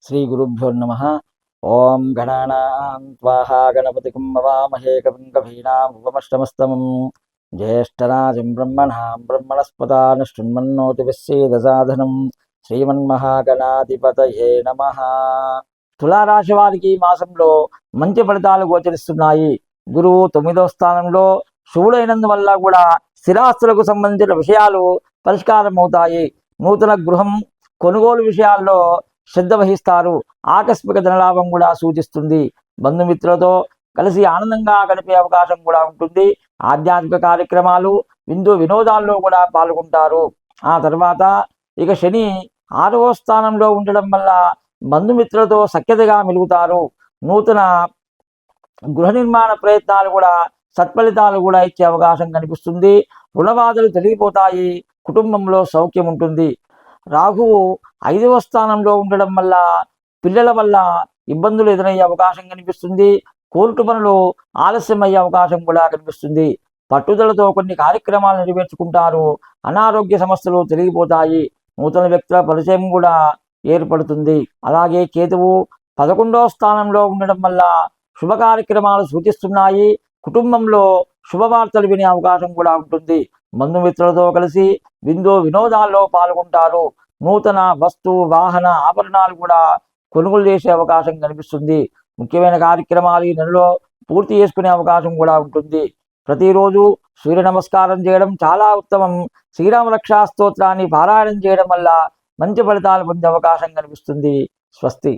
श्रीगुरुभ्यो नमः। ओं गणानां त्वा गणपतिं हवामहे कविं कवीनामुपमश्रमस्तमं ज्येष्ठराजं ब्रह्मणस्पदान शृण्वन्नोतिविश्वेदसाधनं శ్రీమన్మహాగణాధిపతయే నమః. తులారాశి వారికి మాసంలో మంచి ఫలితాలు గోచరిస్తున్నాయి. గురువు 9వ స్థానంలో శుభుడైనందువల్ల కూడా స్థిరాస్తులకు సంబంధించిన విషయాలు పరిష్కారం అవుతాయి. నూతన గృహం కొనుగోలు విషయాల్లో శ్రద్ధ వహిస్తారు. ఆకస్మిక ధనలాభం కూడా సూచిస్తుంది. బంధుమిత్రులతో కలిసి ఆనందంగా గడిపే అవకాశం కూడా ఉంటుంది. ఆధ్యాత్మిక కార్యక్రమాలు విందు వినోదాల్లో కూడా పాల్గొంటారు. ఆ తర్వాత ఇక శని 6వ స్థానంలో ఉండడం వల్ల బంధుమిత్రులతో సఖ్యతగా మెలుగుతారు. నూతన గృహ నిర్మాణ ప్రయత్నాలు కూడా సత్ఫలితాలు కూడా ఇచ్చే అవకాశం కనిపిస్తుంది. రుణబాధలు తొలగిపోతాయి. కుటుంబంలో సౌఖ్యం ఉంటుంది. రాహువు 5వ స్థానంలో ఉండడం వల్ల పిల్లల వల్ల ఇబ్బందులు ఎదురయ్యే అవకాశం కనిపిస్తుంది. కోర్టు పనులు ఆలస్యమయ్యే అవకాశం కూడా కనిపిస్తుంది. పట్టుదలతో కొన్ని కార్యక్రమాలు నెరవేర్చుకుంటారు. అనారోగ్య సమస్యలు తొలగిపోతాయి. నూతన వ్యక్తుల పరిచయం కూడా ఏర్పడుతుంది. అలాగే కేతువు 11వ స్థానంలో ఉండడం వల్ల శుభ కార్యక్రమాలు సూచిస్తున్నాయి. కుటుంబంలో శుభవార్తలు వినే అవకాశం కూడా ఉంటుంది. బంధుమిత్రులతో కలిసి విందు వినోదాల్లో పాల్గొంటారు. నూతన వస్తు వాహన ఆభరణాలు కూడా కొనుగోలు చేసే అవకాశం కనిపిస్తుంది. ముఖ్యమైన కార్యక్రమాలు ఈ నెలలో పూర్తి చేసుకునే అవకాశం కూడా ఉంటుంది. ప్రతిరోజు సూర్య నమస్కారం చేయడం చాలా ఉత్తమం. శ్రీరామ రక్షా స్తోత్రాన్ని పారాయణం చేయడం వల్ల మంచి ఫలితాలు పొందే అవకాశం కనిపిస్తుంది. స్వస్తి.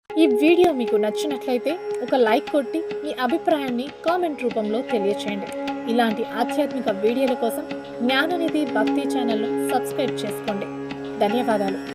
ఈ వీడియో మీకు నచ్చినట్లయితే ఒక లైక్ కొట్టి మీ అభిప్రాయాన్ని కామెంట్ రూపంలో తెలియచేయండి. ఇలాంటి ఆధ్యాత్మిక వీడియోల కోసం జ్ఞాననిధి భక్తి ఛానల్ను సబ్స్క్రైబ్ చేసుకోండి. ధన్యవాదాలు.